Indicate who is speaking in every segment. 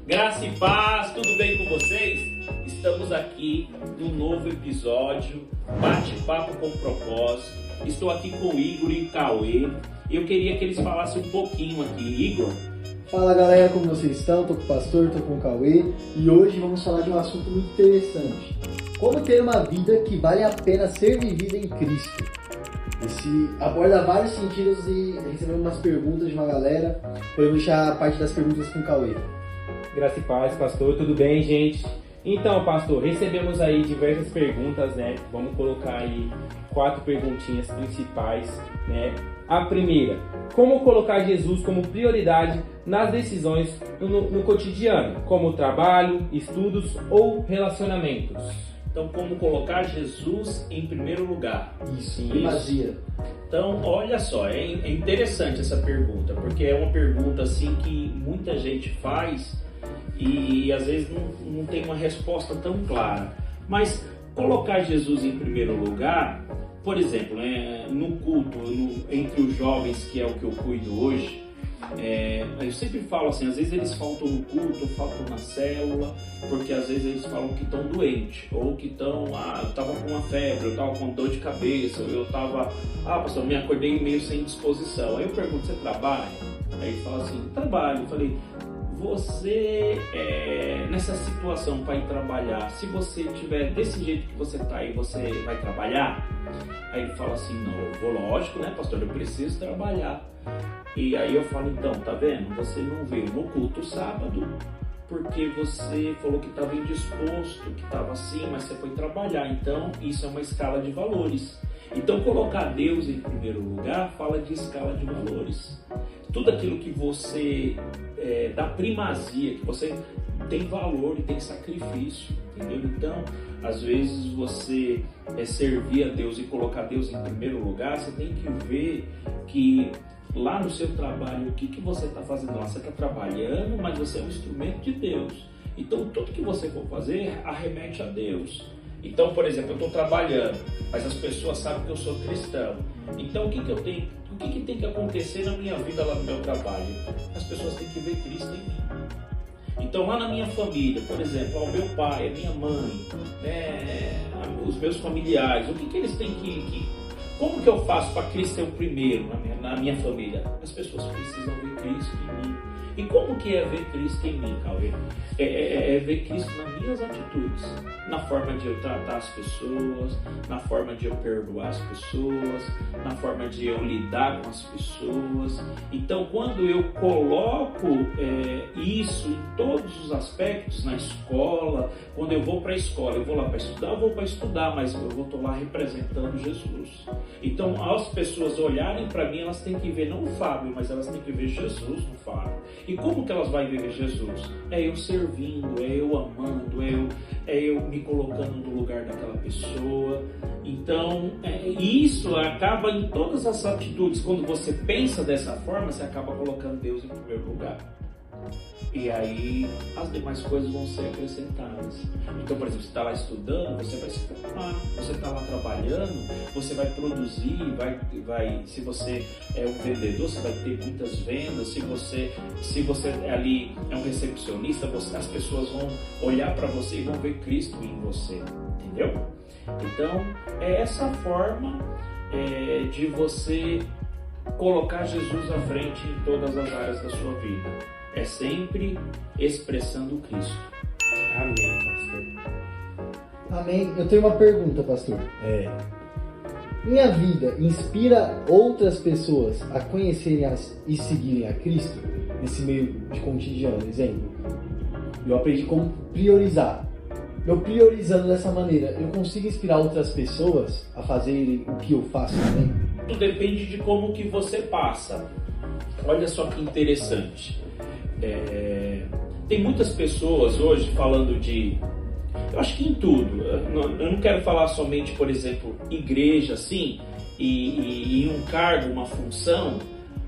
Speaker 1: Graça e paz, tudo bem com vocês? Estamos aqui num novo episódio, bate-papo com propósito. Estou aqui com o Igor e o Cauê. Eu queria que eles falassem um pouquinho aqui. Igor?
Speaker 2: Fala galera, como vocês estão? Tô com o pastor, tô com o Cauê e hoje vamos falar de um assunto muito interessante. Como ter uma vida que vale a pena ser vivida em Cristo. Esse aborda vários sentidos e recebemos umas perguntas de uma galera. Podemos deixar a parte das perguntas com o Cauê.
Speaker 3: Graça e paz, pastor, tudo bem, gente? Então, pastor, recebemos aí diversas perguntas, né? Vamos colocar aí 4 perguntinhas principais, né? A primeira, como colocar Jesus como prioridade nas decisões no cotidiano, como trabalho, estudos ou relacionamentos?
Speaker 1: Então, como colocar Jesus em primeiro lugar?
Speaker 2: Isso. Primazia.
Speaker 1: Então, olha só, é interessante essa pergunta, porque é uma pergunta assim que muita gente faz e às vezes não tem uma resposta tão clara. Mas colocar Jesus em primeiro lugar, por exemplo, no culto, entre os jovens, que é o que eu cuido hoje, eu sempre falo assim, às vezes eles faltam no culto, faltam na célula, porque às vezes eles falam que estão doentes, ou que estão, eu estava com uma febre, eu estava com dor de cabeça, ou eu estava, pastor, me acordei meio sem disposição. Aí eu pergunto, você trabalha? Aí ele fala assim, trabalho. Eu falei, você, nessa situação para ir trabalhar, se você estiver desse jeito que você está aí, você vai trabalhar? Aí ele fala assim, não, eu vou, lógico, né, pastor, eu preciso trabalhar. E aí eu falo, então, tá vendo? Você não veio no culto sábado porque você falou que estava indisposto, que estava assim, mas você foi trabalhar. Então, isso é uma escala de valores. Então, colocar Deus em primeiro lugar fala de escala de valores. Tudo aquilo que você dá primazia, que você tem valor e tem sacrifício, entendeu? Então, às vezes você servir a Deus e colocar Deus em primeiro lugar, você tem que ver que lá no seu trabalho, o que você está fazendo lá? Você está trabalhando, mas você é um instrumento de Deus. Então, tudo que você for fazer arremete a Deus. Então, por exemplo, eu estou trabalhando, mas as pessoas sabem que eu sou cristão. Então, o que tem que acontecer na minha vida lá no meu trabalho? As pessoas têm que ver Cristo em mim. Então, lá na minha família, por exemplo, o meu pai, a minha mãe, os meus familiares, o que eles têm como que eu faço para Cristo ser o primeiro na minha família? As pessoas precisam ver Cristo em mim. E como que é ver Cristo em mim, Cauê? É ver Cristo nas minhas atitudes, na forma de eu tratar as pessoas, na forma de eu perdoar as pessoas, na forma de eu lidar com as pessoas. Então, quando eu coloco isso em todos os aspectos, na escola, quando eu vou para a escola, eu vou lá para estudar, eu vou para estudar, mas eu estou lá representando Jesus. Então, as pessoas olharem para mim, elas têm que ver não o Fábio, mas elas têm que ver Jesus no Fábio. E como que elas vão ver Jesus? É eu servindo, é eu amando, é eu me colocando no lugar daquela pessoa. Então, isso acaba em todas as atitudes. Quando você pensa dessa forma, você acaba colocando Deus em primeiro lugar. E aí as demais coisas vão ser acrescentadas. Então, por exemplo, você está lá estudando, você vai se preocupar. Você está lá trabalhando, você vai produzir, se você é um vendedor, você vai ter muitas vendas. Se você ali é um recepcionista, as pessoas vão olhar para você e vão ver Cristo em você. Entendeu? Então, é essa forma de você colocar Jesus à frente em todas as áreas da sua vida. É sempre expressando Cristo.
Speaker 3: Amém, pastor.
Speaker 2: Amém. Eu tenho uma pergunta, pastor. Minha vida inspira outras pessoas a conhecerem e seguirem a Cristo? Nesse meio de cotidiano, exemplo. Eu aprendi como priorizar. Eu priorizando dessa maneira, eu consigo inspirar outras pessoas a fazerem o que eu faço também?
Speaker 1: Tudo depende de como que você passa. Olha só que interessante. Tem muitas pessoas hoje falando eu acho que em tudo, eu não quero falar somente, por exemplo, igreja assim, e em um cargo, uma função,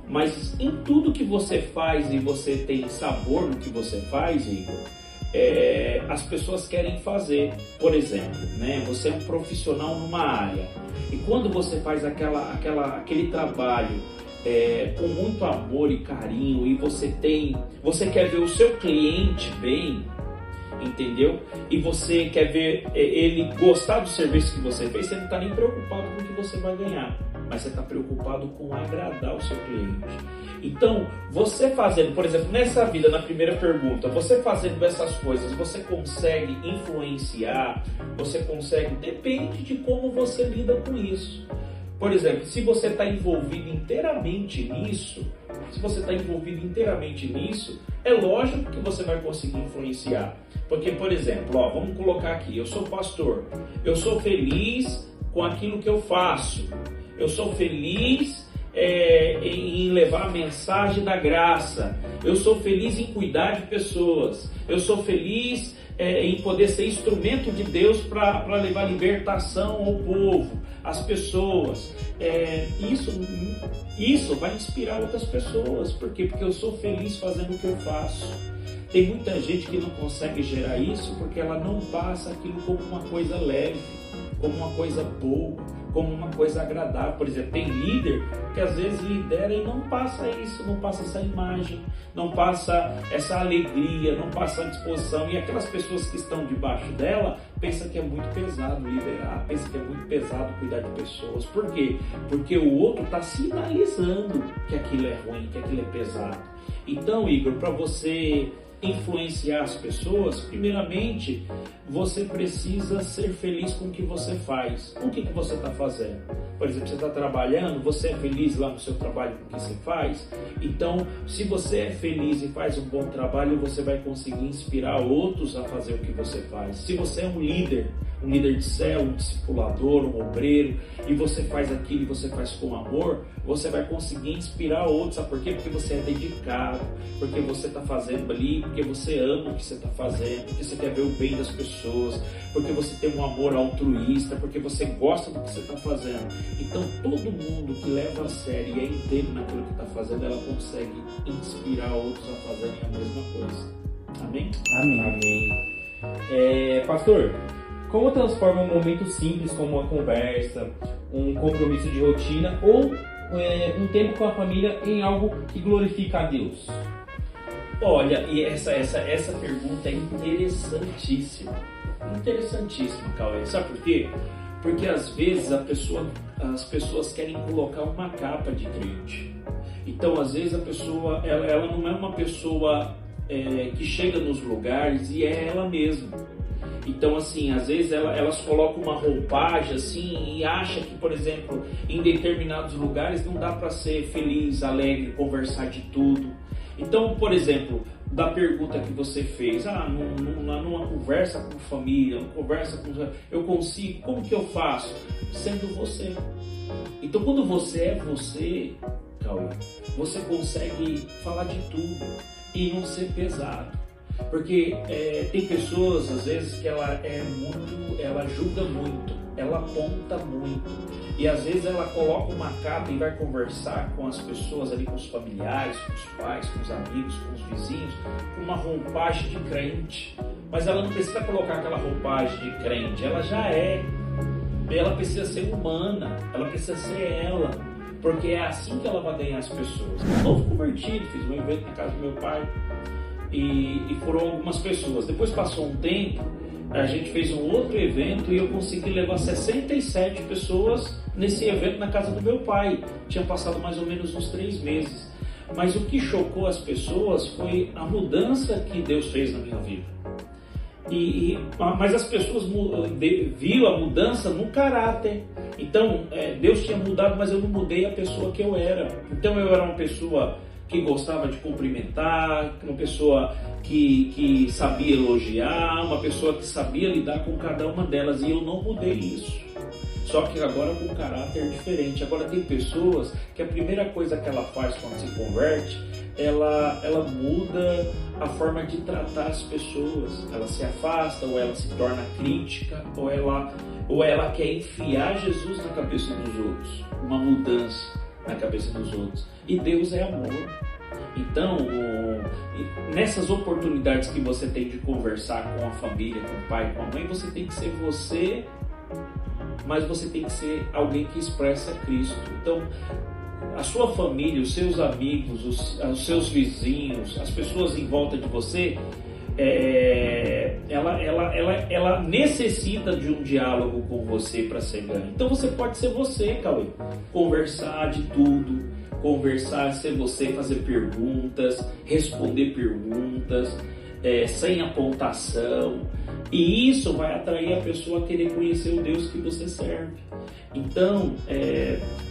Speaker 1: mas em tudo que você faz e você tem sabor no que você faz, Igor, as pessoas querem fazer. Por exemplo, né? Você é um profissional numa área e quando você faz aquele trabalho com muito amor e carinho, e você quer ver o seu cliente bem, entendeu? E você quer ver ele gostar do serviço que você fez, você não está nem preocupado com o que você vai ganhar, mas você está preocupado com agradar o seu cliente. Então, você fazendo, por exemplo, nessa vida, na primeira pergunta, você fazendo essas coisas, você consegue influenciar, você consegue, depende de como você lida com isso. Por exemplo, se você está envolvido inteiramente nisso, é lógico que você vai conseguir influenciar. Porque, por exemplo, vamos colocar aqui, eu sou pastor, eu sou feliz com aquilo que eu faço, eu sou feliz em levar a mensagem da graça, eu sou feliz em cuidar de pessoas, eu sou feliz em poder ser instrumento de Deus para levar libertação ao povo, às pessoas. Isso vai inspirar outras pessoas. Por quê? Porque eu sou feliz fazendo o que eu faço. Tem muita gente que não consegue gerar isso porque ela não passa aquilo como uma coisa leve, como uma coisa boa, como uma coisa agradável. Por exemplo, tem líder que às vezes lidera e não passa isso, não passa essa imagem, não passa essa alegria, não passa a disposição. E aquelas pessoas que estão debaixo dela pensam que é muito pesado liderar, pensam que é muito pesado cuidar de pessoas. Por quê? Porque o outro está sinalizando que aquilo é ruim, que aquilo é pesado. Então, Igor, para você influenciar as pessoas, primeiramente você precisa ser feliz com o que você faz. O que você está fazendo? Por exemplo, você está trabalhando, você é feliz lá no seu trabalho com o que você faz? Então, se você é feliz e faz um bom trabalho, você vai conseguir inspirar outros a fazer o que você faz. Se você é um líder de célula, um discipulador, um obreiro, e você faz aquilo e você faz com amor, você vai conseguir inspirar outros. Sabe por quê? Porque você é dedicado, porque você está fazendo ali, porque você ama o que você está fazendo, porque você quer ver o bem das pessoas, porque você tem um amor altruísta, porque você gosta do que você está fazendo. Então, todo mundo que leva a sério e é inteiro naquilo que está fazendo, ela consegue inspirar outros a fazerem a mesma coisa. Amém?
Speaker 3: Amém. Pastor, como transforma um momento simples como uma conversa, um compromisso de rotina ou um tempo com a família em algo que glorifica a Deus?
Speaker 1: Olha, e essa pergunta é interessantíssima. Interessantíssima, Cauê. Sabe por quê? Porque às vezes as pessoas querem colocar uma capa de crente. Então, às vezes a pessoa, ela não é uma pessoa que chega nos lugares e é ela mesma. Então, assim, às vezes elas colocam uma roupagem assim e acham que, por exemplo, em determinados lugares não dá para ser feliz, alegre, conversar de tudo. Então, por exemplo, da pergunta que você fez, numa conversa com família, numa conversa com... Eu consigo, como que eu faço? Sendo você. Então, quando você é você, Cauê, você consegue falar de tudo e não ser pesado. Porque tem pessoas, às vezes, que ela julga muito, ela aponta muito. E às vezes ela coloca uma capa e vai conversar com as pessoas ali, com os familiares, com os pais, com os amigos, com os vizinhos, com uma roupagem de crente. Mas ela não precisa colocar aquela roupagem de crente, ela já é. Ela precisa ser humana, ela precisa ser ela. Porque é assim que ela vai ganhar as pessoas. Novo convertido, fiz um evento na casa do meu pai. E foram algumas pessoas. Depois passou um tempo, a gente fez um outro evento e eu consegui levar 67 pessoas nesse evento na casa do meu pai. Tinha passado mais ou menos uns 3 meses. Mas o que chocou as pessoas foi a mudança que Deus fez na minha vida. Mas as pessoas viram a mudança no caráter. Então, Deus tinha mudado, mas eu não mudei a pessoa que eu era. Então eu era uma pessoa que gostava de cumprimentar, uma pessoa que sabia elogiar, uma pessoa que sabia lidar com cada uma delas, e eu não mudei isso. Só que agora com um caráter diferente. Agora tem pessoas que a primeira coisa que ela faz quando se converte, ela muda a forma de tratar as pessoas. Ela se afasta, ou ela se torna crítica, ou ela quer enfiar Jesus na cabeça dos outros. Uma mudança na cabeça dos outros. E Deus é amor. Então, nessas oportunidades que você tem de conversar com a família, com o pai, com a mãe, você tem que ser você, mas você tem que ser alguém que expressa Cristo. Então, a sua família, os seus amigos, os seus vizinhos, as pessoas em volta de você, ela necessita de um diálogo com você para ser ganho. Então você pode ser você, Cauê, conversar de tudo, conversar, ser você, fazer perguntas, responder perguntas, sem apontação, e isso vai atrair a pessoa a querer conhecer o Deus que você serve. Então,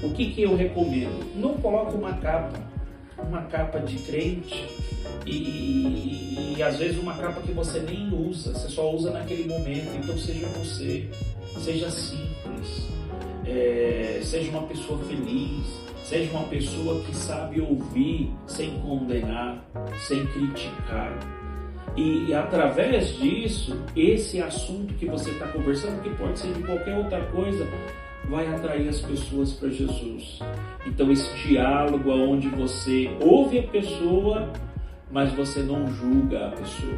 Speaker 1: o que eu recomendo? Não coloque uma capa de crente e às vezes uma capa que você nem usa, você só usa naquele momento. Então seja você, seja simples, seja uma pessoa feliz, seja uma pessoa que sabe ouvir sem condenar, sem criticar. E através disso, esse assunto que você está conversando, que pode ser de qualquer outra coisa, vai atrair as pessoas para Jesus. Então esse diálogo onde você ouve a pessoa, mas você não julga a pessoa,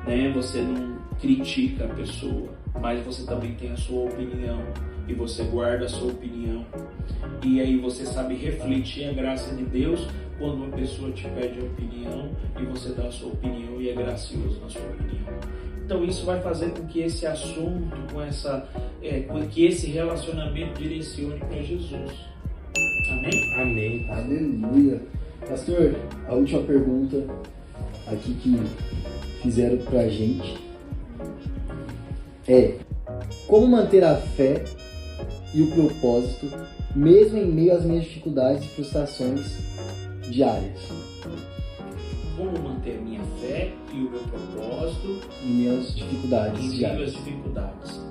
Speaker 1: né? Você não critica a pessoa, mas você também tem a sua opinião e você guarda a sua opinião. E aí você sabe refletir a graça de Deus quando uma pessoa te pede opinião e você dá a sua opinião e é gracioso na sua opinião. Então isso vai fazer com que esse assunto, com que esse relacionamento direcione para Jesus. Amém?
Speaker 3: Amém.
Speaker 2: Aleluia. Pastor, a última pergunta aqui que fizeram pra gente é: como manter a fé e o propósito mesmo em meio às minhas dificuldades e frustrações diárias?
Speaker 1: Como manter minha fé e o meu propósito
Speaker 2: em minhas dificuldades
Speaker 1: em
Speaker 2: diárias?
Speaker 1: meio às dificuldades.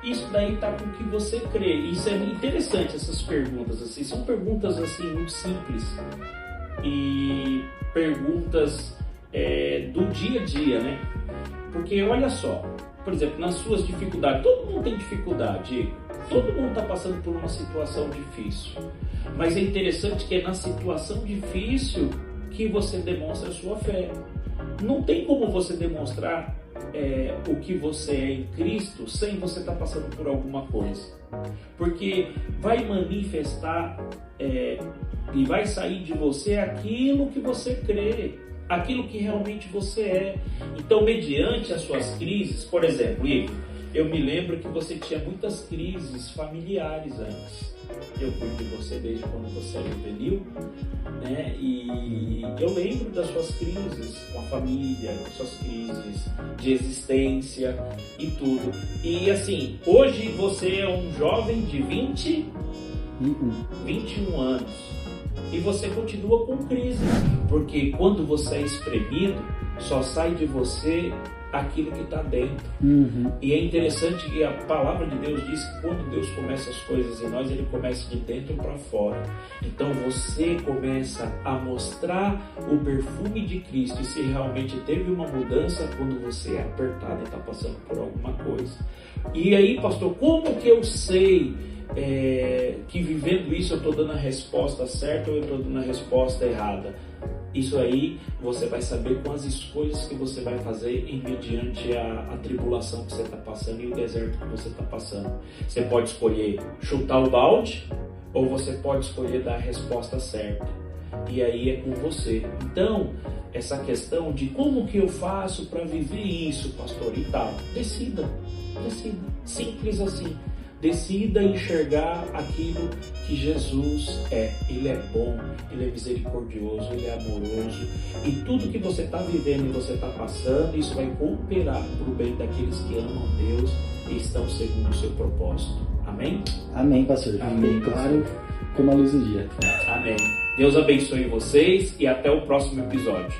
Speaker 1: Isso daí está com o que você crê. Isso é interessante, essas perguntas assim. São perguntas assim muito simples e perguntas do dia a dia, né? Porque olha só, por exemplo, nas suas dificuldades, todo mundo tem dificuldade, todo mundo está passando por uma situação difícil. Mas é interessante que é na situação difícil que você demonstra a sua fé. Não tem como você demonstrar o que você é em Cristo sem você estar passando por alguma coisa. Porque vai manifestar e vai sair de você aquilo que você crê, aquilo que realmente você é. Então, mediante as suas crises, por exemplo, Igor, eu me lembro que você tinha muitas crises familiares antes. Eu cuido de você desde quando você era juvenil, né? E eu lembro das suas crises com a família, das suas crises de existência e tudo. E assim, hoje você é um jovem de 21 anos e você continua com crise, porque quando você é espremido, só sai de você aquilo que está dentro. E é interessante que a palavra de Deus diz que quando Deus começa as coisas em nós, Ele começa de dentro para fora. Então você começa a mostrar o perfume de Cristo, e se realmente teve uma mudança quando você é apertado e está passando por alguma coisa. E aí, pastor, como que eu sei que vivendo isso eu estou dando a resposta certa ou eu estou dando a resposta errada? Isso aí você vai saber com as escolhas que você vai fazer mediante a tribulação que você está passando e o deserto que você está passando. Você pode escolher chutar o balde ou você pode escolher dar a resposta certa. E aí é com você. Então, essa questão de como que eu faço para viver isso, pastor, e tal, decida. Simples assim. Decida enxergar aquilo que Jesus é. Ele é bom, Ele é misericordioso, Ele é amoroso. E tudo que você está vivendo e você está passando, isso vai cooperar para o bem daqueles que amam Deus e estão segundo o seu propósito. Amém?
Speaker 2: Amém, pastor.
Speaker 1: Amém,
Speaker 2: claro, como a luz do dia.
Speaker 1: Amém. Deus abençoe vocês e até o próximo episódio.